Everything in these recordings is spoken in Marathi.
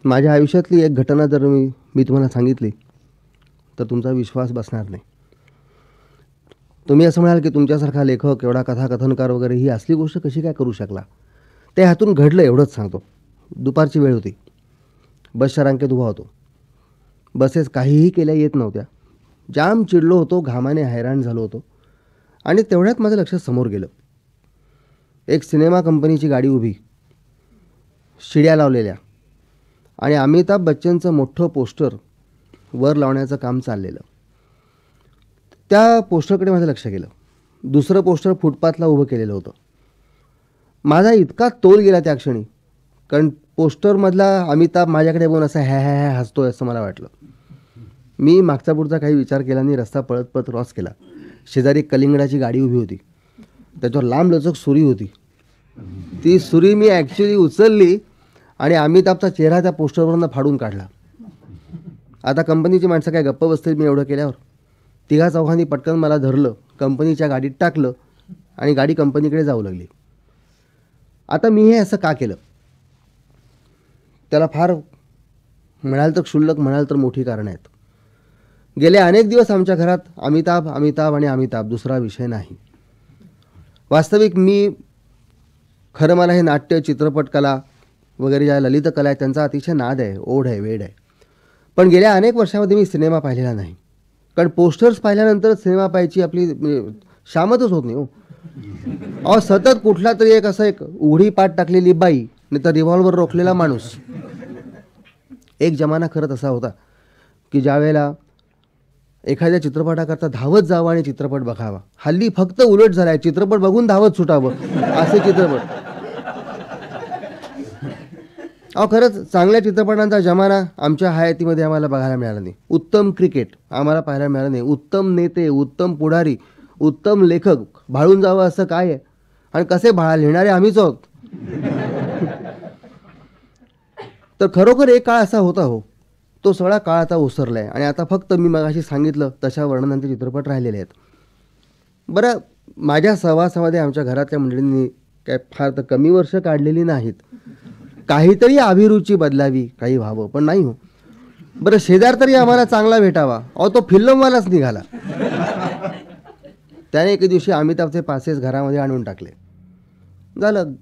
माझ्या आयुष्यातली एक घटना जर मी तुम्हाला सांगितली तर तुमचा विश्वास बसणार नाही. तुम्ही असं म्हणाल की तुमच्यासारखा लेखक, एवढा कथाकथनकार वगैरे ही असली गोष्ट कशी काय करू शकला. ते हातून घडलं एवढंच सांगतो. दुपारची वेळ होती. बसच्या रांकेत उभा होतो. बसेस काहीही केल्या येत नव्हत्या. जाम चिडलो होतो, घामाने हैराण झालो होतो. आणि तेवढ्यात माझं लक्ष समोर गेलं. एक सिनेमा कंपनीची गाडी उभी, शिड्या लावलेल्या आणि अमिताभ बच्चनचं मोठं पोस्टर वर लावण्याचं काम चाललेलं. त्या पोस्टरकडे माझं लक्ष गेलं. दुसरं पोस्टर फुटपाथला उभं केलेलं होतं. माझा इतका तोल गेला त्या क्षणी, कारण पोस्टरमधला अमिताभ माझ्याकडे बघून असा हॅ हॅ हॅ हसतोय असं मला वाटलं. मी मागचा पुढचा काही विचार केला नाही. रस्ता पळत पळत क्रॉस केला. शेजारी एक कलिंगडाची गाडी उभी होती. त्याच्यावर लांबलचक सुरी होती. ती सुरी मी ॲक्च्युली उचलली आणि अमिताभचा चेहरा त्या पोस्टरवरून फाडून काढला. आता कंपनीची माणसं काय गप्प बसतील मी एवढं केल्यावर. तिघा चौघांनी पटकन मला धरलं, कंपनीच्या गाडीत टाकलं आणि गाडी कंपनीकडे जाऊ लागली. आता मी हे असं का केलं, त्याला फार म्हणाल तर क्षुल्लक, म्हणाल तर मोठी कारणं आहेत. गेले अनेक दिवस आमच्या घरात अमिताभ अमिताभ आणि अमिताभ, दुसरा विषय नाही. वास्तविक मी खरं मला हे नाट्य, चित्रपट कला वगैरे ज्या ललित कला आहेत त्यांचा अतिशय नाद आहे, ओढ आहे, वेड आहे. पण गेल्या अनेक वर्षामध्ये मी सिनेमा पाहिलेला नाही. कारण पोस्टर्स पाहिल्यानंतर सिनेमा पाहायची आपली शामतच होत नाही हो. अहो सतत कुठला तरी एक असं एक उघडी पाठ टाकलेली बाई, नाही तर रिव्हॉल्वर रोखलेला माणूस. एक जमाना खरंच असा होता की ज्या वेळेला एखाद्या चित्रपटाकरता धावत जावं आणि चित्रपट बघावा. हल्ली फक्त उलट झाला आहे, चित्रपट बघून धावत सुटावं असे चित्रपट. अहो खरंच चांगल्या चित्रपटांचा जमाना आमच्या हयातीमध्ये आम्हाला बघायला मिळाला नाही. उत्तम क्रिकेट आम्हाला पाहायला मिळालं नाही. उत्तम नेते, उत्तम पुढारी, उत्तम लेखक भाळून जावं असं काय आहे. आणि कसे लिहिणारे आम्हीच आहोत. तर खरोखर एक काळ असा होता हो. तो सगळा काळ आता ओसरला आहे आणि आता फक्त मी मगाशी सांगितलं तशा वर्णनांचे चित्रपट राहिलेले आहेत. बरं, माझ्या सहवासामध्ये आमच्या घरातल्या मंडळींनी काय फार तर कमी वर्ष काढलेली नाहीत. काहीतरी अभिरुची बदलावी, काही व्हावं, पण नाही हो. बरं, शेजार तरी आम्हाला चांगला भेटावा. अहो तो फिल्मवालाच निघाला. त्याने एके दिवशी अमिताभचे पासेस घरामध्ये आणून टाकले. झालं.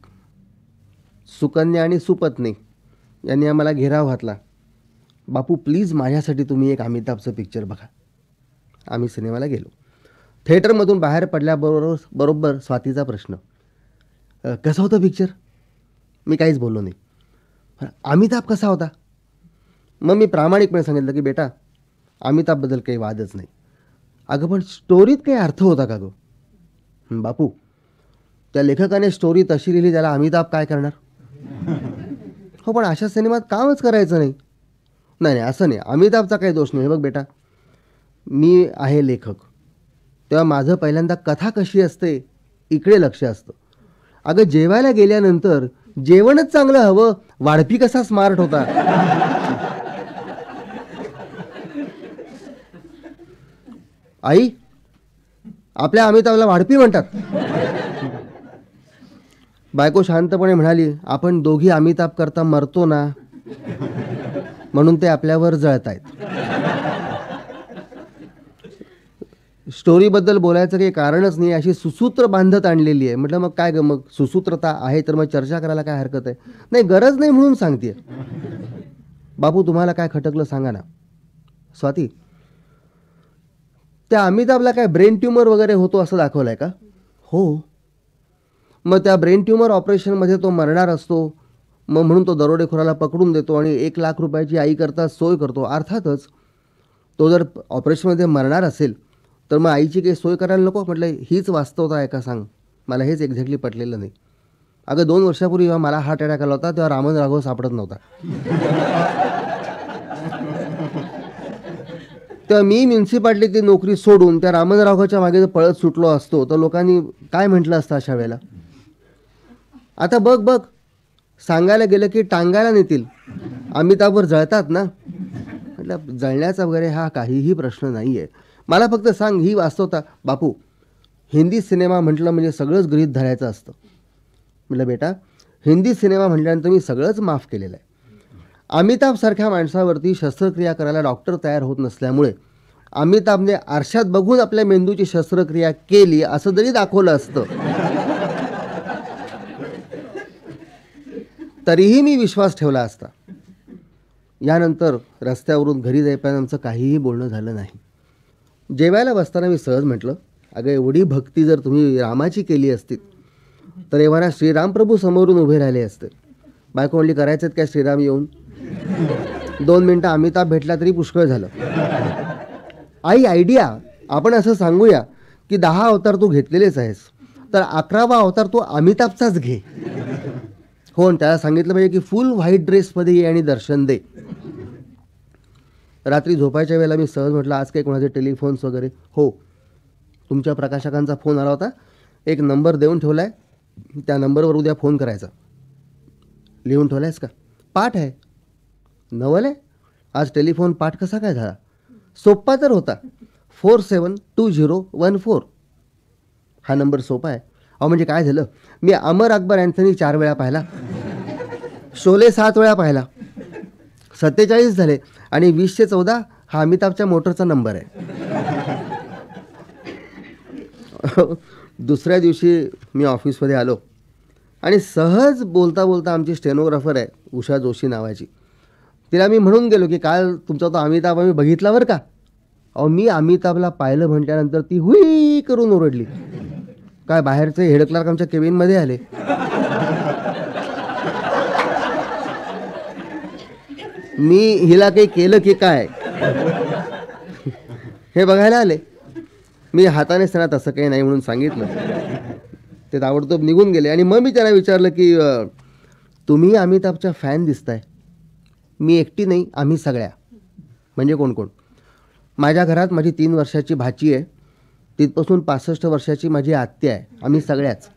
सुकन्या आणि सुपत्नी यांनी आम्हाला घेराव घातला. बापू प्लीज माझ्यासाठी तुम्ही एक अमिताभचं पिक्चर बघा. आम्ही सिनेमाला गेलो. थिएटरमधून बाहेर पडल्याबरोबर स्वातीचा प्रश्न, कसा होता पिक्चर? मी काहीच बोललो नाही. अमिताभ कसा होता? मग मी प्रामाणिकपणे सांगितलं की बेटा अमिताभबद्दल काही वादच नाही. अगं पण स्टोरीत काही अर्थ होता का गं? बापू त्या लेखकाने स्टोरी तशी लिहिली, त्याला अमिताभ काय करणार? हो पण अशा सिनेमात कामच करायचं नाही. नाही नाही असं नाही, अमिताभचा काही दोष नाही. हे बघ बेटा, मी आहे लेखक, तेव्हा माझं पहिल्यांदा कथा कशी असते इकडे लक्ष असतं. अगं जेवायला गेल्यानंतर जेवणच चांगलं हवं, वाढपी कसा स्मार्ट होता. आई, आपल्या अमिताभला वाढपी म्हणतात. बायको शांतपणे म्हणाली, आपण दोघी अमिताभ करता मरतो ना, म्हणून ते आपल्यावर जळतायत. स्टोरीबद्दल बोलायचं काही कारणच नाही, अशी सुसूत्र बांधत आणलेली आहे. म्हटलं मग काय ग, मग सुसूत्रता आहे तर मग चर्चा करायला काय हरकत आहे? नाही, गरज नाही म्हणून सांगते. बापू तुम्हाला काय खटकलं सांगा ना. स्वाती, त्या अमिताभला काय ब्रेन ट्यूमर वगैरे होतो असं दाखवलं आहे का? हो. मग त्या ब्रेन ट्यूमर ऑपरेशनमध्ये तो मरणार असतो, मग म्हणून तो दरोडेखोराला पकडून देतो आणि 1 लाख रुपयाची आईकरता सोय करतो. अर्थातच तो जर ऑपरेशनमध्ये मरणार असेल तर मग आईची काही सोय करायला नको. म्हटलं हीच वास्तवता आहे का सांग, मला हेच एक्झॅक्टली पटलेलं नाही. अगं 2 वर्षापूर्वी जेव्हा मला हार्ट अटॅक आला होता तेव्हा रामन राघव सापडत नव्हता. तेव्हा मी म्युन्सिपाल्टीची नोकरी सोडून त्या रामन राघवच्या मागे पळत सुटलो असतो तर लोकांनी काय म्हटलं असतं अशा वेळेला? आता बघ सांगायला गेलं की टांगायला नेतील. अमिताभवर जळतात ना. म्हटलं जळण्याचा वगैरे हा काहीही प्रश्न नाही आहे. मला फक्त सांग ही वास्तवता. बापू हिंदी सिनेमा म्हटलं म्हणजे सगळंच गृहीत धरायचं असतं. म्हटलं बेटा हिंदी सिनेमा म्हटल्यानंतर मी सगळंच माफ केलेलं आहे. अमिताभसारख्या माणसावरती शस्त्रक्रिया करायला डॉक्टर तयार होत नसल्यामुळे अमिताभने आरशात बघून आपल्या मेंदूची शस्त्रक्रिया केली असं जरी दाखवलं असतं तरीही मी विश्वास ठेवला असता. यानंतर रस्त्यावरून घरी जाईपर्यंत आमचं काहीही बोलणं झालं नाही. जेवायला बसताना मी सहज म्हटलं, अगं एवढी भक्ती जर तुम्ही रामाची केली असती तर एव्हाना श्रीरामप्रभू समोरून उभे राहिले असते. बायको म्हणली, करायचं काय श्रीराम येऊन? 2 मिनटं अमिताभ भेटला तरी पुष्कळ झालं. आई आयडिया, आपण असं सांगूया की 10 अवतार तू घेतलेलेच आहेस, तर 11वा अवतार तू अमिताभचाच घे. हो, त्याला सांगितलं पाहिजे की फुल व्हाईट ड्रेसमध्ये ये आणि दर्शन दे. रात्री झोपायच्या वेळेला मी सहज म्हटलं, आज काही कोणाचे टेलिफोन्स वगैरे? हो, तुमच्या प्रकाशकांचा फोन आला होता, एक नंबर देऊन ठेवला आहे, त्या नंबरवर उद्या फोन करायचा. लिहून ठेवला आहेस का? पाठ आहे. नवल आहे. आज टेलिफोन पाठ कसा काय झाला? सोप्पा तर होता, 472014. हा नंबर सोपा आहे. अहो म्हणजे काय झालं, मी अमर अकबर अँथनी 4 वेळा पाहिला, शोले 7 वेळा पाहिला, 47 झाले आणि 2014 हा अमिताभच्या मोटरचा नंबर आहे. दुसऱ्या दिवशी मी ऑफिसमध्ये आलो आणि सहज बोलता बोलता आमची स्टेनोग्राफर आहे उषा जोशी नावाची, तिला मी म्हणून गेलो की काल तुमचा तो अमिताभ आम्ही बघितला बरं का. अहो मी अमिताभला पाहिलं म्हटल्यानंतर ती हुई करून ओरडली. काय बाहेरचे हेड क्लार्क आमच्या केबिनमध्ये आले. मी हिला काही केलं की काय हे बघायला आले. मी हाताने त्यांना तसं काही नाही म्हणून सांगितलं. ते ताबडतोब निघून गेले आणि मग मी त्यांना विचारलं की तुम्ही अमिताभच्या फॅन दिसताय. मी एकटी नाही, आम्ही सगळ्या. म्हणजे कोण कोण? माझ्या घरात माझी 3 वर्षाची भाची आहे, तिथपासून 65 वर्षाची माझी आत्या आहे. आम्ही सगळ्याच.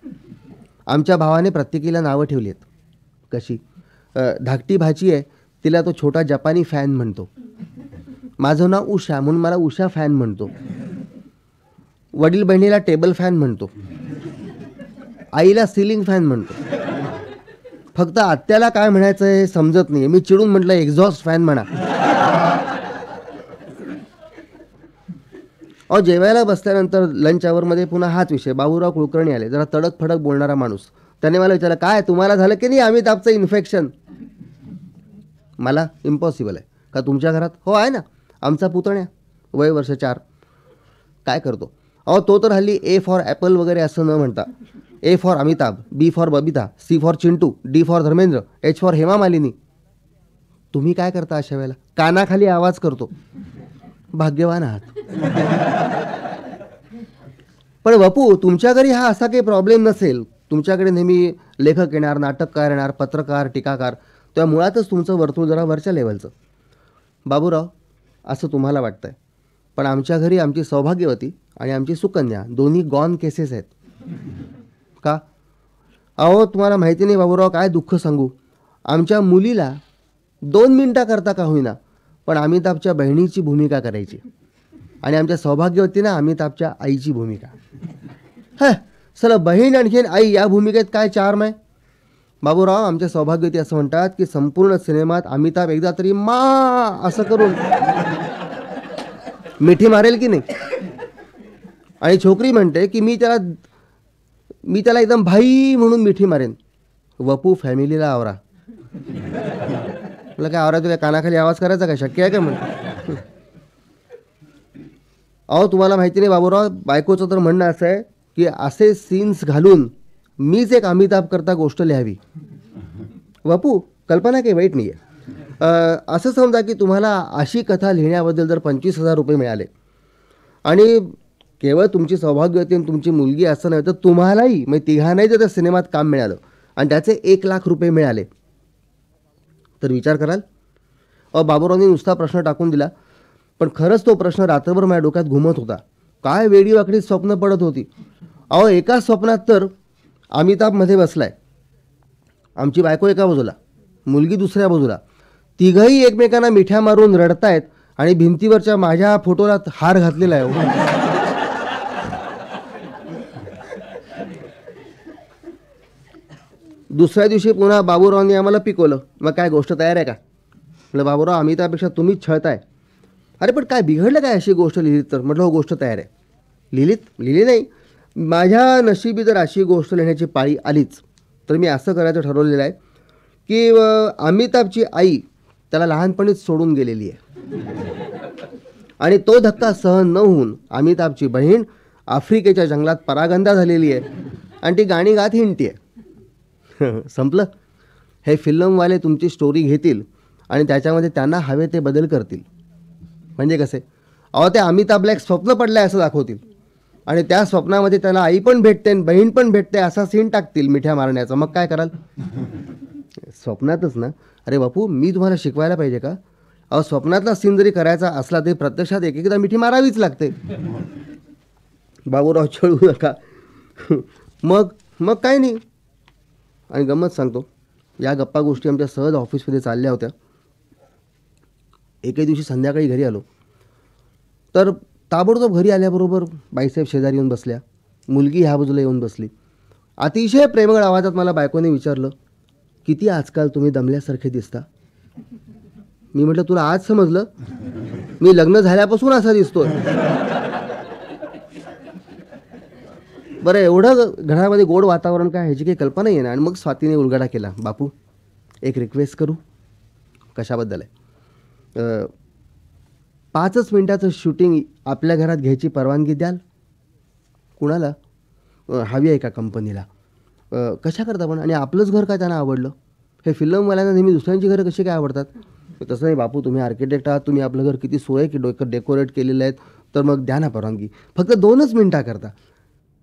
आमच्या भावाने प्रत्येकीला नावं ठेवली आहेत. कशी? धाकटी भाची आहे, तिला तो छोटा जपानी फॅन म्हणतो. माझं नाव उषा म्हणून मला उषा फॅन म्हणतो. वडील बहिणीला टेबल फॅन म्हणतो. आईला सिलिंग फॅन म्हणतो. फक्त आत्याला काय म्हणायचं हे समजत नाही. मी चिडून म्हटलं एक्झॉस्ट फॅन म्हणा. अहो जेवायला बसल्यानंतर लंच आवरमध्ये पुन्हा हाच विषय. बाबूराव कुलकर्णी आले, जरा तडक फडक बोलणारा माणूस. त्याने मला विचारलं, काय तुम्हाला झालं की नाही अमिताभचं इन्फेक्शन? मला इम्पॉसिबल आहे. का तुमच्या घरात? हो आहे ना, आमचा पुतण्या, वय वर्ष 4. काय करतो? अहो तो तर हल्ली ए फॉर ॲपल वगैरे असं न म्हणता A for Amitabh, B for Babita, C for Chintu, D for Dharmendra, H for Hema Malini. तुम्ही काय करता अशा वेळेला? कानाखाली आवाज करतो. भाग्यवान आहात. पण बापू तुमच्या घरी हा असा काही प्रॉब्लेम नसेल. तुमच्याकडे नेहमी लेखक येणार, नाटककार येणार, पत्रकार, टीकाकार. तेव्हा मुळातच तुमचं वर्तुळ जरा वरच्या लेवलचं. बाबूराव असं तुम्हाला वाटतंय, पण आमच्या घरी आमची सौभाग्यवती आणि आमची सुकन्या दोन्ही गॉन केसेस आहेत. का? अहो तुम्हाला माहिती नाही बाबूराव, काय दुःख सांगू. आमच्या मुलीला 2 मिनिटाकरता का होईना पण अमिताभच्या बहिणीची भूमिका करायची आणि आमच्या सौभाग्यवतीनं अमिताभच्या आईची भूमिका. ह चला, बहीण आणखीन आई या भूमिकेत काय चार्म आहे? बाबूराव आमच्या सौभाग्यवती असं म्हणतात की संपूर्ण सिनेमात अमिताभ एकदा तरी मा असं करून मिठी मारेल की नाही. आणि छोकरी म्हणते की मी त्याला एकदम भाई म्हणून मिठी मारेन. वपू फॅमिलीला आवरा. तुला काय आवरा? तुला कानाखाली आवाज करायचा काय शक्य आहे का? म्हणून अहो तुम्हाला माहिती नाही बाबूराव, बायकोचं तर म्हणणं असं आहे की असे सीन्स घालून मीच एक अमिताभ करता गोष्ट लिहावी. वपू कल्पना काही वाईट नाही आहे. असं समजा की तुम्हाला अशी कथा लिहिण्याबद्दल जर 25,000 रुपये मिळाले आणि केवळ तुमची सौभाग्यवती आणि तुमची मुलगी असं नाही तर तुम्हालाही म्हणजे तिघांनाही जर त्या सिनेमात काम मिळालं आणि त्याचे 1,00,000 रुपये मिळाले तर विचार कराल? बाबूरावनी नुसता प्रश्न टाकून दिला, पण खरंच तो प्रश्न रात्रभर माझ्या डोक्यात घुमत होता. काय वेडीवाकडी स्वप्न पडत होती. अहो एका स्वप्नात तर अमिताभमध्ये बसलाय, आमची बायको एका बाजूला, मुलगी दुसऱ्या बाजूला, तिघही एकमेकांना मिठ्या मारून रडतायत आणि भिंतीवरच्या माझ्या फोटोला हार घातलेला आहे. दुसऱ्या दिवशी पुन्हा बाबूरावांनी आम्हाला पिकवलं. मग काय गोष्ट तयार आहे का? म्हटलं बाबूराव आम्ही त्यापेक्षा तुम्हीच छळताय. अरे पण काय बिघडलं काय अशी गोष्ट लिहिलीत तर? म्हटलं हो गोष्ट तयार आहे. लिहिली नाही. माझ्या नशिबी जर अशी गोष्ट लिहिण्याची पाळी आलीच तर मी असं करायचं ठरवलेलं आहे की अमिताभची आई त्याला लहानपणीच सोडून गेलेली आहे आणि तो धक्का सहन न होऊन अमिताभची बहीण आफ्रिकेच्या जंगलात परागंदा झालेली आहे आणि ती गाणी गात हिंडती आहे. संपलं. हे फिल्मवाले तुमची स्टोरी घेतील आणि त्याच्यामध्ये त्यांना हवे ते बदल करतील. म्हणजे कसे? अहो ते अमिताभला एक स्वप्न पडलं आहे असं दाखवतील आणि त्या स्वप्नामध्ये त्याला आई पण भेटते आणि बहीण पण भेटते असा सीन टाकतील मिठ्या मारण्याचा. मग काय कराल? स्वप्नातच ना. अरे बापू मी तुम्हाला शिकवायला पाहिजे का? अहो स्वप्नातला सीन जरी करायचा असला तरी प्रत्यक्षात एक एकदा मिठी मारावीच लागते. बाबूराव छळू नका. मग काय नाही. आणि गंमत सांगतो, या गप्पा गोष्टी आमच्या सहज ऑफिसमध्ये चालल्या होत्या. एके दिवशी संध्याकाळी घरी आलो तर ताबडतोब घरी आल्याबरोबर बाईसाहेब शेजारी येऊन बसल्या. मुलगी ह्या बाजूला येऊन बसली. अतिशय प्रेमळ आवाजात मला बायकोने विचारलं, किती आजकाल तुम्ही दमल्यासारखे दिसता. मी म्हटलं तुला आज समजलं? मी लग्न झाल्यापासून असा दिसतोय. बरं एवढं घरामध्ये गोड वातावरण काय ह्याची काही कल्पना आहे ना. आणि मग स्वातीने उलगडा केला, बापू एक रिक्वेस्ट करू. कशाबद्दल आहे? 5च मिनिटाचं शूटिंग आपल्या घरात घ्यायची परवानगी द्याल? कुणाला हवी आहे का कंपनीला? कशा करता पण? आणि आपलंच घर काय त्यांना आवडलं? हे फिल्मवाल्यांना नेहमी दुसऱ्यांची घरं कशी काय आवडतात? तसं नाही बापू, तुम्ही आर्किटेक्ट आहात, तुम्ही आपलं घर किती सोय की डेकोरेट केलेलं आहेत, तर मग द्या ना परवानगी. फक्त 2च मिनिटा करता.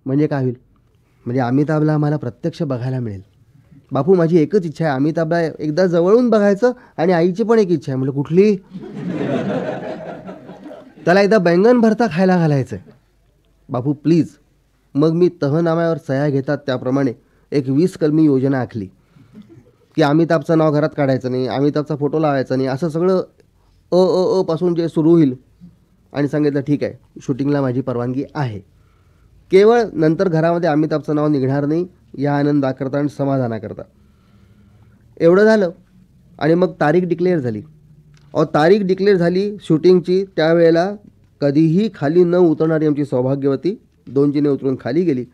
म्हणजे काय होईल? म्हणजे अमिताभला आम्हाला प्रत्यक्ष बघायला मिळेल. बापू माझी एकच इच्छा आहे, अमिताभला एकदा जवळून बघायचं आणि आईची पण एक इच्छा आहे. म्हणजे कुठली? त्याला एकदा बैंगन भरता खायला घालायचं आहे. बापू प्लीज. मग मी तहनाम्यावर सह्या घेतात त्याप्रमाणे एक 20 कलमी योजना आखली की अमिताभचं नाव घरात काढायचं नाही, अमिताभचा फोटो लावायचा नाही, असं सगळं पासून जे सुरू होईल. आणि सांगितलं ठीक आहे, शूटिंगला माझी परवानगी आहे, केवळ नंतर घरामध्ये अमिताभचं नाव निघणार नाही या आनंदाकरता आणि समाधानाकरता. एवढं झालं आणि मग तारीख डिक्लेअर झाली. तारीख डिक्लेअर झाली शूटिंगची. त्यावेळेला कधीही खाली न उतरणारी आमची सौभाग्यवती 2 जिने उतरून खाली गेली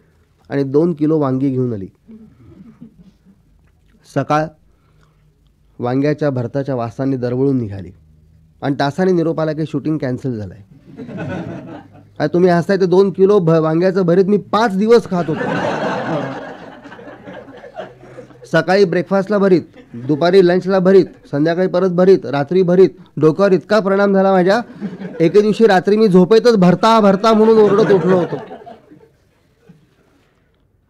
आणि 2 किलो वांगी घेऊन आली. सकाळ वांग्याच्या भरताच्या वासाने दरवळून निघाली आणि तासाने निरोप आला की शूटिंग कॅन्सल झालं आहे. तुम्ही हसताय ते 2 किलो वांग्याचं भरीत मी 5 दिवस खात होतो. सकाळी ब्रेकफास्टला भरीत, दुपारी लंचला भरीत, संध्याकाळी परत भरीत, रात्री भरीत. डोक्यावर इतका परिणाम झाला माझ्या, एके दिवशी रात्री मी झोपेतच भरता म्हणून ओरडत उठलो होतो.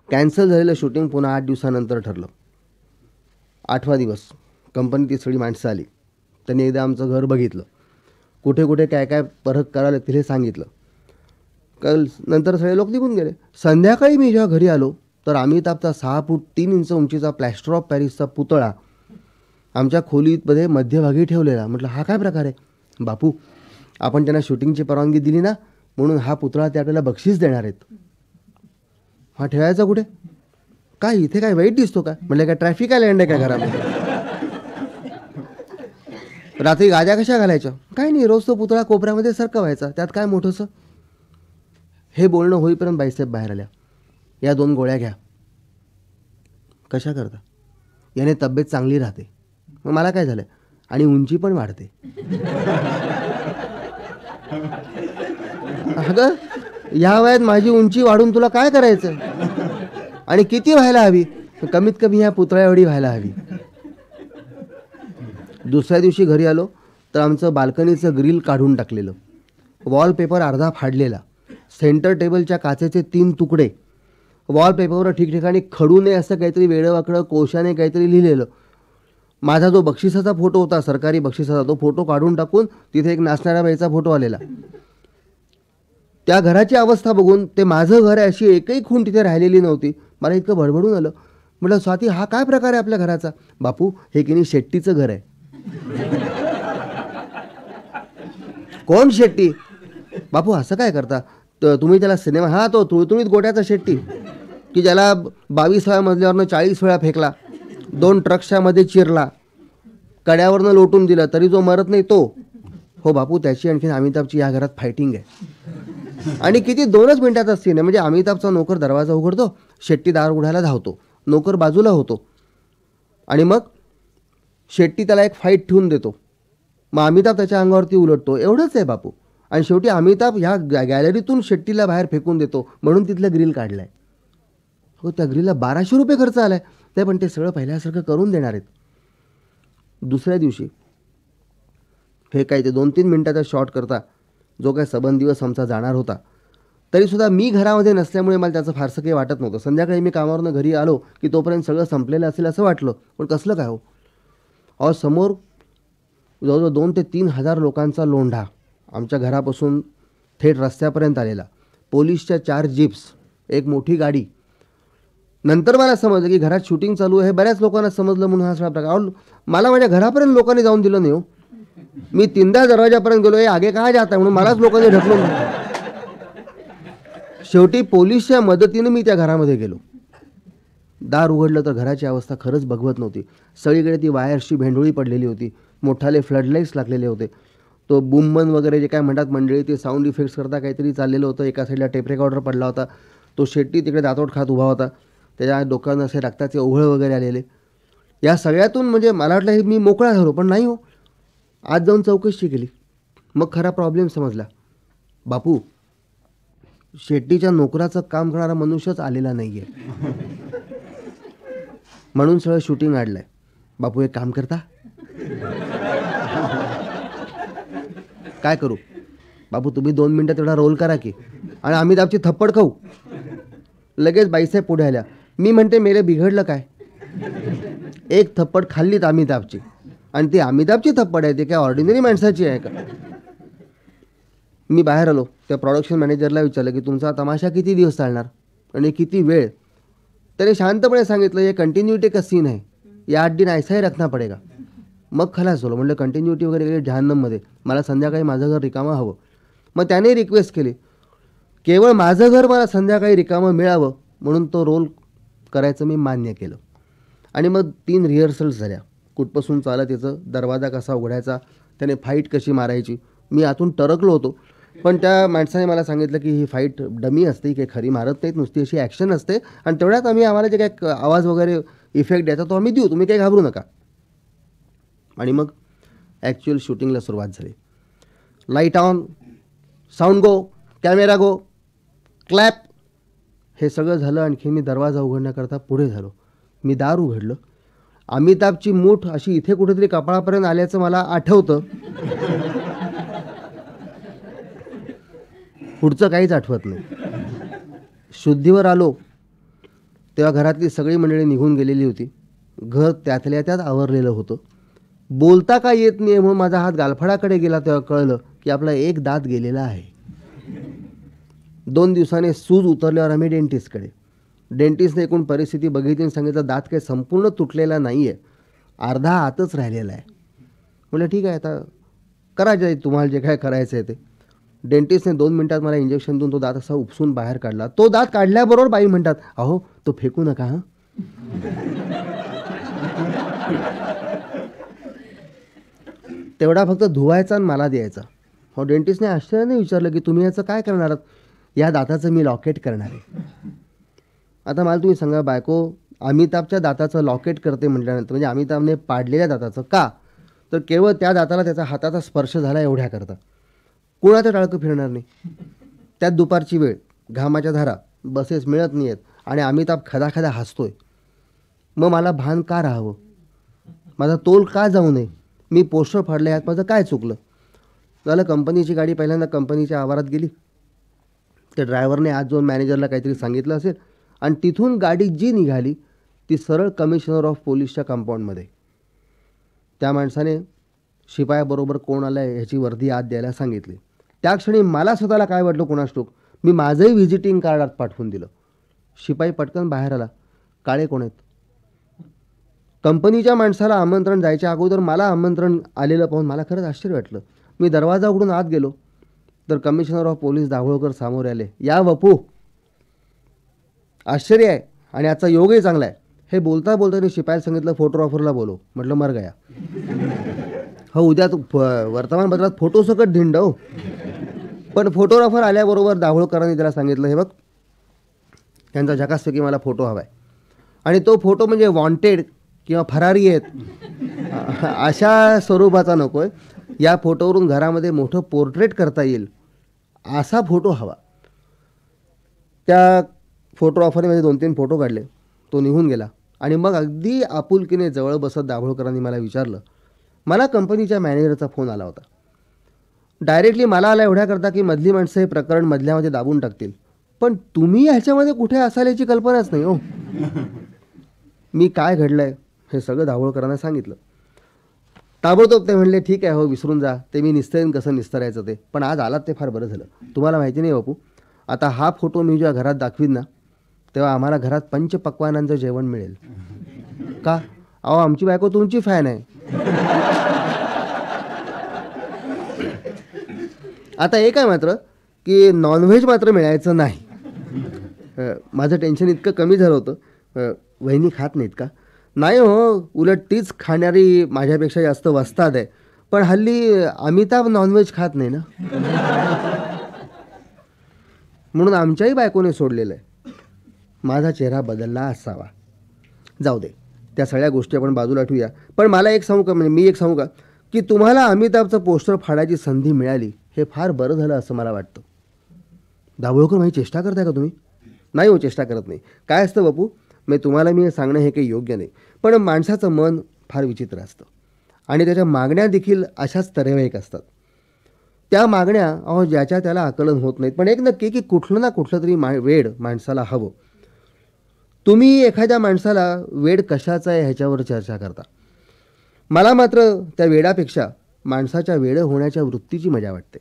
कॅन्सल झालेलं शूटिंग पुन्हा 8 दिवसानंतर ठरलं. 8वा दिवस कंपनीत सगळी माणसं आली. त्यांनी एकदा आमचं घर बघितलं, कुठे कुठे काय काय परत करायला लागतील हे सांगितलं. नंतर सगळे लोक निघून गेले. संध्याकाळी मी जेव्हा घरी आलो तर अमिताभचा 6 फूट 3 इंच उंचीचा प्लॅस्टर ऑफ पॅरिसचा पुतळा आमच्या खोलीमध्ये मध्यभागी ठेवलेला. म्हटलं हा काय प्रकार आहे? बापू आपण त्यांना शूटिंगची परवानगी दिली ना, म्हणून हा पुतळा ते आपल्याला बक्षीस देणार आहेत. हा ठेवायचा कुठे? काय इथे काय वाईट दिसतो का? म्हटलं काय ट्रॅफिक आहे लँड आहे काय घरामध्ये? रात्री गाद्या कशा घालायच्या? काय नाही, रोज तो पुतळा कोपऱ्यामध्ये सरकवायचा, त्यात काय मोठंसं. हे बोलणं होईपर्यंत बाईसाहेब बाहेर आल्या. या 2 गोळ्या घ्या. कशा करता? याने तब्येत चांगली राहते. मग मला काय झालं? आणि उंची पण वाढते. अगं ह्या वयात माझी उंची वाढून तुला काय करायचं? आणि किती व्हायला हवी? कमीत कमी ह्या पुतळ्या एवढी व्हायला हवी. दुसऱ्या दिवशी घरी आलो तर आमचं बाल्कनीचं ग्रिल काढून टाकलेलं, वॉलपेपर अर्धा फाडलेला, सेंटर टेबलच्या काचेचे 3 तुकडे, वॉलपेपरवर ठिकठिकाणी खडू नये असं काहीतरी वेडंवाकडं कोशाने काहीतरी लिहिलेलं. माझा जो बक्षिसाचा फोटो होता, सरकारी बक्षिसाचा, तो फोटो काढून टाकून तिथे एक नाचणाऱ्या बाईचा फोटो आलेला. त्या घराची अवस्था बघून ते माझं घर आहे अशी एकही खूण तिथे राहिलेली नव्हती. मला इतकं भडभडून आलं. म्हटलं स्वाती हा काय प्रकार आहे आपल्या घराचा? बापू हे की नाही शेट्टीचं घर आहे. कोण शेट्टी? बापू असं काय करता तुम्ही? त्याला सिनेमा, हा तो तुळतुळीत गोट्याचा शेट्टी की ज्याला 22व्या मजल्यावरनं 40 वेळा फेकला, 2 ट्रक्सच्या मध्ये चिरला. कड्यावरनं लोटून दिलं तरी जो मरत नाही तो. हो बापू, त्याची आणखीन अमिताभची या घरात फायटिंग आहे. आणि किती 2च मिनिटाचा सीन आहे. म्हणजे अमिताभचा नोकर दरवाजा उघडतो, शेट्टी दार उघडायला धावतो, नोकर बाजूला होतो आणि मग शेट्टी त्याला एक फाईट ठेवून देतो. मग अमिताभ त्याच्या अंगावरती उलटतो. एवढंच आहे बापू. आणि शेवटी अमिताभ ह्या गॅलरीतून शेट्टीला बाहेर फेकून देतो म्हणून तिथलं ग्रिल काढलं आहे. हो, त्या ग्रिलला 1200 रुपये खर्च आला आहे. ते पण ते सगळं पहिल्यासारखं करून देणार आहेत. दुसऱ्या दिवशी हे काय ते 2-3 मिनिटाचा शॉट करता जो काय सबंध दिवस आमचा जाणार होता, तरीसुद्धा मी घरामध्ये नसल्यामुळे मला त्याचं फारसं काही वाटत नव्हतं. संध्याकाळी मी कामावरनं घरी आलो की तोपर्यंत सगळं संपलेलं असेल असं वाटलं. पण कसलं काय हो, अहो समोर जवळजवळ 2,000 ते 3,000 लोकांचा लोंढा आमच्या घरापासून थेट रस्त्यापर्यंत आलेला. पोलीसच्या 4 जीप्स, एक मोठी गाडी. नंतर मला समजलं की घरात शूटिंग चालू आहे. बऱ्याच लोकांना समजलं म्हणून हा सगळा प्रकार. अहो मला माझ्या घरापर्यंत लोकांनी जाऊन दिलं नाही हो. मी 3दा दरवाजापर्यंत गेलो, आगे कहा जाता म्हणून मलाच लोकांनी ढकलून. शेवटी पोलीसच्या मदतीने मी त्या घरामध्ये गेलो. दार उघडलं तर घराची अवस्था खरंच बघवत नव्हती. सगळीकडे ती वायर्सची भेंडोळी पडलेली होती. मोठाले फ्लडलाईट्स लागलेले होते. तो बुमबन वगैरे जे काय म्हणतात मंडळी, ते साऊंड इफेक्ट्स करता काहीतरी चाललेलं होतं. एका साईडला टेप रेकॉर्डर पडला होता. तो शेट्टी तिकडे दातोट खात उभा होता. त्याच्या डोक्यानं असे रक्ताचे ओघळ वगैरे आलेले. या सगळ्यातून म्हणजे मला वाटलं हे मी मोकळा झालो, पण नाही हो. आज जाऊन चौकशी केली, मग खरा प्रॉब्लेम समजला. बापू, शेट्टीच्या नोकराचं काम करणारा मनुष्यच आलेला नाही आहे म्हणून सगळं शूटिंग अडलं आहे. बापू एक काम करता? काय करू? बापू तुम्ही 2 मिनटं तेवढा रोल करा की, आणि अमिताभची थप्पड खाऊ. लगेच बाईसाहेब पुढे आल्या. मी म्हणते मेले बिघडलं काय? एक थप्पड खाल्लीत अमिताभची, आणि ती अमिताभची थप्पड आहे, ती काय ऑर्डिनरी माणसाची आहे का? मी बाहेर आलो. त्या प्रोडक्शन मॅनेजरला विचारलं की तुमचा तमाशा किती दिवस चालणार आणि किती वेळ? त्याने शांतपणे सांगितलं, ये कंटिन्यूटी का सीन है, ये 8 दिन ऐसा ही रखना पडेगा. मग खलास झालो. म्हटलं कंटिन्यूटी वगैरे गेली जहन्नममध्ये, मला संध्याकाळी माझं घर रिकामं हवं. मग त्याने रिक्वेस्ट केली, केवळ माझं घर मला संध्याकाळी रिकामं मिळावं म्हणून तो रोल करायचं मी मान्य केलं. आणि मग 3 रिहर्सल्स झाल्या. कुठपासून चालत याचं, दरवाजा कसा उघडायचा, त्याने फाईट कशी मारायची. मी आतून टरकलो होतो, पण त्या माणसाने मला सांगितलं की ही फाईट डमी असते, काही खरी मारत नाहीत, नुसती अशी ॲक्शन असते, आणि तेवढ्यात आम्हाला जे काय आवाज वगैरे इफेक्ट द्यायचा तो आम्ही देऊ, तुम्ही काही घाबरू नका. आणि मग ॲक्च्युअल शूटिंगला सुरुवात झाली. Light on, sound go, camera go, clap, हे सगळं झालं. आणखी मी दरवाजा उघडण्याकरता पुढे झालो. मी दार उघडलं. अमिताभची मूठ अशी इथे कुठेतरी कपाळापर्यंत आल्याचं मला आठवतं. पुढचं काहीच आठवत नाही. शुद्धीवर आलो तेव्हा घरातली सगळी मंडळी निघून गेलेली होती. घर त्यातल्या त्यात आवरलेलं होतं. बोलता का येत नाही म्हणून माझा हात गालफडाकडे गेला तेव्हा कळलं की आपला एक दात गेलेला आहे. 2 दिवसाने सूज उतरल्यावर आम्ही डेंटिस्टकडे. डेंटिस्टने एकूण परिस्थिती बघितली आणि सांगितलं दात काही संपूर्ण तुटलेला नाही आहे, अर्धा आतच राहिलेला आहे. म्हटलं ठीक आहे, आता करा जे तुम्हाला जे काय करायचं आहे ते. डेंटिस्टने 2 मिनिटात मला इंजेक्शन देऊन तो दात असा उपसून बाहेर काढला. तो दात काढल्याबरोबर बाई म्हणतात, अहो तो फेकू नका हां. तेवढा फक्त धुवायचा आणि मला द्यायचा. हो, डेंटिस्टने आश्चर्याने विचारलं की तुम्ही याचं काय करणार आहात? या दाताचं मी लॉकेट करणार आहे. आता मला तुम्ही सांगा, बायको अमिताभच्या दाताचं लॉकेट करते म्हटल्यानंतर, म्हणजे अमिताभने पाडलेल्या दाताचं का, तर केवळ त्या दाताला त्याचा हाताचा स्पर्श झाला एवढ्या करता. कुणाचं टाळकं फिरणार नाही. त्यात दुपारची वेळ, घामाच्या धारा, बसेस मिळत नाही आहेत, आणि अमिताभ खदाखदा हसतोय. मग मला भान का राहावं? माझा तोल का जाऊ नये? मी पोस्टर फाडलं, यात माझं काय चुकलं? झालं, कंपनीची गाडी पहिल्यांदा कंपनीच्या आवारात गेली. त्या ड्रायव्हरने आज जाऊन मॅनेजरला काहीतरी सांगितलं असेल, आणि तिथून गाडी जी निघाली ती सरळ कमिशनर ऑफ पोलीसच्या कंपाऊंडमध्ये. त्या माणसाने शिपायाबरोबर कोण आलं आहे ह्याची वर्दी आत द्यायला सांगितली. त्या क्षणी मला स्वतःला काय वाटलं कोणास ठाऊक, मी माझंही व्हिजिटिंग कार्ड आत पाठवून दिलं. शिपाई पटकन बाहेर आला. काळे कोण आहेत? कंपनीच्या माणसाला आमंत्रण जायच्या अगोदर मला आमंत्रण आलेलं पाहून मला खरंच आश्चर्य वाटलं. मी दरवाजा उघडून आत गेलो तर कमिशनर ऑफ पोलीस दाभोळकर समोर आले. या वपू, आश्चर्य आहे आणि याचा योगही चांगला आहे. हे बोलता बोलता शिपायाला सांगितलं फोटोग्राफरला बोलव. म्हटलं मर गया. हो उद्या वर्तमानपत्रात फोटो सकट धिंड हो. पण फोटोग्राफर आल्याबरोबर दाभोळकरांनी त्याला सांगितलं हे बघ त्यांचा झकासपैकी मला फोटो हवा आहे आणि तो फोटो म्हणजे वॉन्टेड किंवा फरारी आहेत अशा स्वरूपाचा नको आहे. या फोटोवरून घरामध्ये मोठं पोर्ट्रेट करता येईल असा फोटो हवा. त्या फोटोग्राफरने 2-3 फोटो काढले. तो निघून गेला आणि मग अगदी आपुलकीने जवळ बसत दाभोळकरांनी मला विचारलं. मला कंपनीच्या मॅनेजरचा फोन आला होता. डायरेक्टली मला आला एवढ्याकरता की मधली माणसं हे प्रकरण मधल्यामध्ये दाबून टाकतील. पण तुम्ही ह्याच्यामध्ये कुठे असाल याची कल्पनाच नाही हो. मी काय घडलं आहे हे सगळं दाभोळकरांना सांगितलं. ताबडतोब ते म्हणले ठीक आहे हो विसरून जा. ते मी निस्तरेन कसं निस्तरायचं ते. पण आज आलात ते फार बरं झालं. तुम्हाला माहिती नाही बापू आता हा फोटो मी जेव्हा घरात दाखवीन ना तेव्हा आम्हाला घरात पंचपक्वानांचं जेवण मिळेल. का? अहो आमची बायको तुमची फॅन आहे. आता एक आहे मात्र की नॉनव्हेज मात्र मिळायचं नाही. माझं टेन्शन इतकं कमी झालं होतं. वहिनी खात नाहीत का? नाही हो उलट तीच खाणारी माझ्यापेक्षा जास्त वस्ताद आहे. पण हल्ली अमिताभ नॉनव्हेज खात नाही ना म्हणून आमच्याही बायकोने सोडलेलं आहे. माझा चेहरा बदलला असावा. जाऊ दे त्या सगळ्या गोष्टी आपण बाजूला ठेवूया. पण मला एक सांगू का म्हणजे मी एक सांगू का की तुम्हाला अमिताभचं पोस्टर फाडायची संधी मिळाली हे फार बरं झालं असं मला वाटतं. दाभोळकर माझी चेष्टा करताय का तुम्ही? नाही हो चेष्टा करत नाही. काय असतं बापू तुम्हाला मी सांगणं हे काही योग्य नाही. पण माणसाचं मन फार विचित्र असतं आणि त्याच्या मागण्या देखील अशाच तऱ्हेवाईक असतात. त्या मागण्या ज्याच्या त्याला आकलन होत नाहीत. पण एक नक्की की कुठलं ना कुठलं तरी वेड माणसाला हवं. तुम्ही एखाद्या माणसाला वेड कशाचं आहे ह्याच्यावर चर्चा करता. मला मात्र त्या वेडापेक्षा माणसाच्या वेड होण्याच्या वृत्तीची मजा वाटते.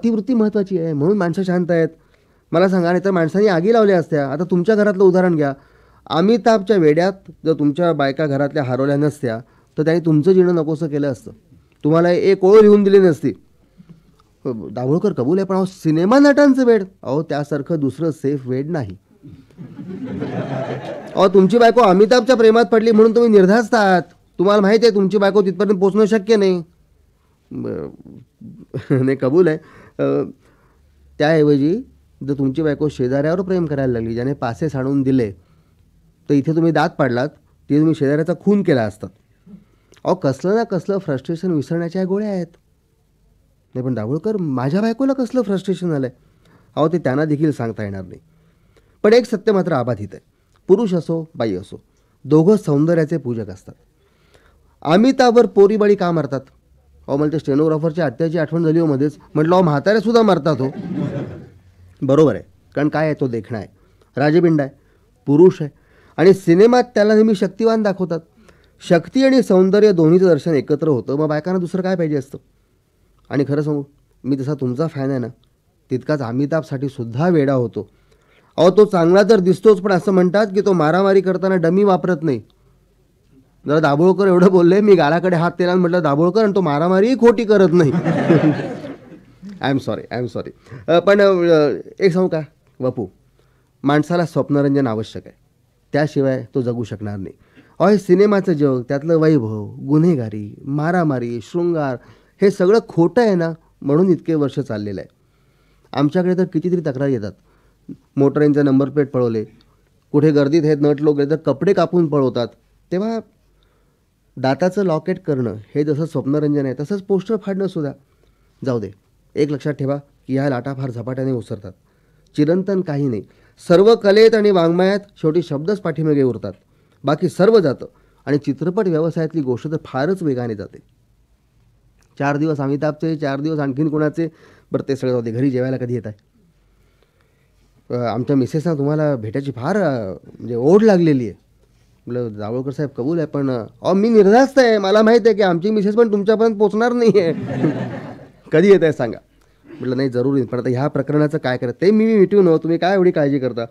ती वृत्ती महत्त्वाची आहे म्हणून माणसं शांत आहेत. मला सांगा नाही तर माणसांनी आगी लावल्या असत्या. आता तुमच्या घरातलं उदाहरण घ्या. अमिताभच्या वेड्यात जर तुमच्या बायका घरातल्या हरवल्या नसत्या तर त्यांनी तुमचं जीणं नकोसं केलं असतं. तुम्हाला एक ओळ लिहून दिली नसती. दाभोळकर कबूल आहे पण सिनेमा नटांचं वेड त्यासारखं दुसरं सेफ वेड नाही. तुमची बायको अमिताभच्या प्रेमात पडली म्हणून तुम्ही निर्धास्त आहात. तुम्हाला माहिती आहे तुमची बायको तिथपर्यंत पोचणं शक्य नाही. नाही कबूल आहे. त्याऐवजी जर तुमची बायको शेजाऱ्यावर प्रेम करायला लागली ज्याने पासे सांडून दिले तर इथे तुम्ही दात पाडलात ते तुम्ही शेजाऱ्याचा खून केला असतात. कसलं ना कसलं फ्रस्ट्रेशन विसरण्याच्या गोळ्या आहेत. नाही पण दाभोळकर माझ्या बायकोला कसलं फ्रस्ट्रेशन आलं आहे ते त्यांना देखील सांगता येणार नाही. पण एक सत्य मात्र अबाधित आहे. पुरुष असो बाई असो दोघं सौंदर्याचे पूजक असतात. अमिताभवर पोरीबाळी का मारतात? मला ते स्टेनोग्राफरच्या हत्याची आठवण झाली हो मध्येच. म्हटलं म्हाताऱ्यासुद्धा मारतात हो. बरोबर आहे कारण काय आहे तो देखणा आहे राजबिंड आहे पुरुष आहे आणि सिनेमात त्याला नेहमी शक्तिवान दाखवतात. शक्ती आणि सौंदर्य दोन्हीचं दर्शन एकत्र होतं. मग बायकांना दुसरं काय पाहिजे असतं. आणि खरं सांगू मी तसा तुमचा फॅन आहे ना तितकाच अमिताभसाठी सुद्धा वेडा होतो. तो चांगला तर दिसतोच पण असं म्हणतात की तो मारामारी करताना डमी वापरत नाही. जरा दाभोळकर एवढं बोलले मी गालाकडे हात केला आणि म्हटलं दाभोळकर आणि तो मारामारी खोटी करत नाही. I am sorry. पण एक सांगू का बापू माणसाला स्वप्नरंजन आवश्यक आहे त्याशिवाय तो जगू शकणार नाही. हे सिनेमाचं जग त्यातलं वैभव गुन्हेगारी मारामारी शृंगार हे सगळं खोटं आहे ना म्हणून इतके वर्ष चाललेलं आहे. आमच्याकडे तर कितीतरी तक्रारी येतात. मोटरींचे नंबर प्लेट पळवले कुठे गर्दीत आहेत नट लोक तर कपडे कापून पळवतात. तेव्हा दाताचं लॉकेट करणं हे जसं स्वप्नरंजन आहे तसंच पोस्टर फाडणं सुद्धा. जाऊ दे एक लक्षात ठेवा की ह्या लाटा फार झपाट्याने ओसरतात. चिरंतन काही नाही. सर्व कलेत आणि वाङ्मयात शेवटी शब्दच पाठीमागे उरतात. बाकी सर्व जातं आणि चित्रपट व्यवसायातली गोष्ट तर फारच वेगाने जाते. 4 दिवस अमिताभचे 4 दिवस आणखीन कोणाचे. बरं ते सगळं जाऊ दे. घरी जेवायला कधी येत आहे? आमच्या मिसेसना तुम्हाला भेटायची फार म्हणजे ओढ लागलेली आहे. म्हटलं दाभोळकर साहेब कबूल आहे पण मी निर्धास्त आहे. मला माहीत आहे की आमची मिसेस पण तुमच्यापर्यंत पोचणार नाही आहे. कधी येत आहे सांगा. म्हटलं नाही जरूर पण आता ह्या प्रकरणाचं काय करत ते मी मिटवून तुम्ही काय एवढी काळजी करता.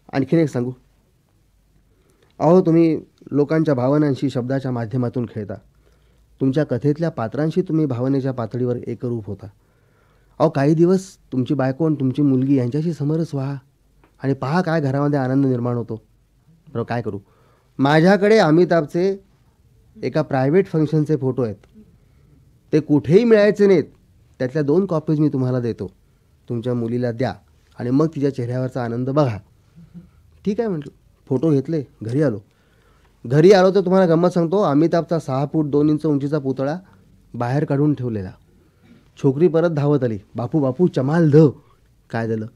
आणखीन एक सांगू तुम्ही लोकांच्या भावनांशी शब्दाच्या माध्यमातून खेळता. तुमच्या कथेतल्या पात्रांशी तुम्ही भावनेच्या पातळीवर एकरूप होता. काही दिवस तुमची बायको आणि तुमची मुलगी यांच्याशी समरस व्हा आणि पहा काय घरामध्ये आनंद निर्माण होतो. बरं काय करू माझ्याकडे अमिताभचे एका प्रायव्हेट फंक्शनचे फोटो आहेत. ते कुठेही मिळायचे नाहीत. त्यातल्या 2 कॉपीज मी तुम्हाला देतो. तुमच्या मुलीला द्या आणि मग तिच्या चेहऱ्यावरचा आनंद बघा. ठीक आहे म्हटलं. फोटो घेतले. घरी आलो तर तुम्हाला गंमत सांगतो, अमिताभचा 6 फूट 2 इंच उंचीचा पुतळा बाहेर काढून ठेवलेला. छोकरी परत धावत आली. बापू चमाल ध. काय झालं?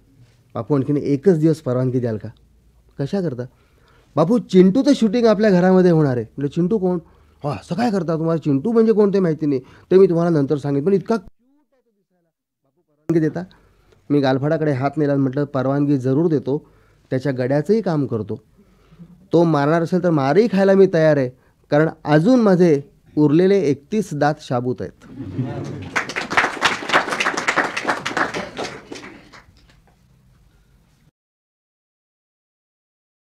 बापू आणखीन 1च दिवस परवानगी द्याल का? कशा करता? बापू चिंटूचं शूटिंग आपल्या घरामध्ये होणार आहे. म्हणजे चिंटू कोण? हो असं काय करता? तुम्हाला चिंटू म्हणजे कोणते माहिती नाही. ते मी तुम्हाला नंतर सांगेन. पण इतका परवानगी देता? मी गालफाडाकडे हात नेला. म्हटलं परवानगी जरूर देतो. त्याच्या गड्याचंही काम करतो. तो मारणार असेल तर मारही खायला मी तयार आहे. कारण अजून माझे उरलेले 31 दात शाबूत आहेत.